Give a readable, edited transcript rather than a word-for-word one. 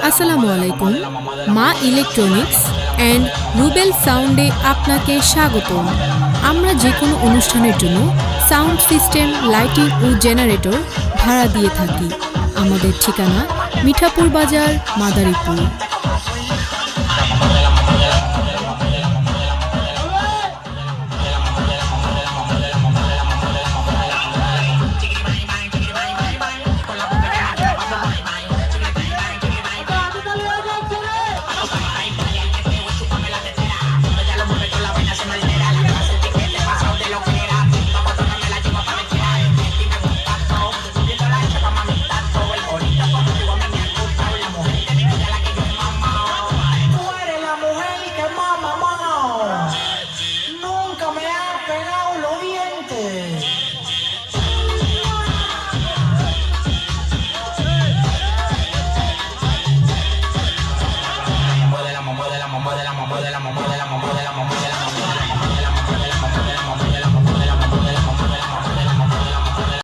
আসসালামু আলাইকুম। মা ইলেকট্রনিক্স অ্যান্ড রুবেল সাউন্ডে আপনাকে স্বাগতম। আমরা যে কোনো অনুষ্ঠানের জন্য সাউন্ড সিস্টেম, লাইটিং ও জেনারেটর ভাড়া দিয়ে থাকি। আমাদের ঠিকানা মিঠাপুর বাজার, Madaripur. Tú eres la mujer que mama, mano. Nunca me ha pegado los dientes. Muérdela, muérdela, muérdela, muérdela, muérdela, muérdela, muérdela.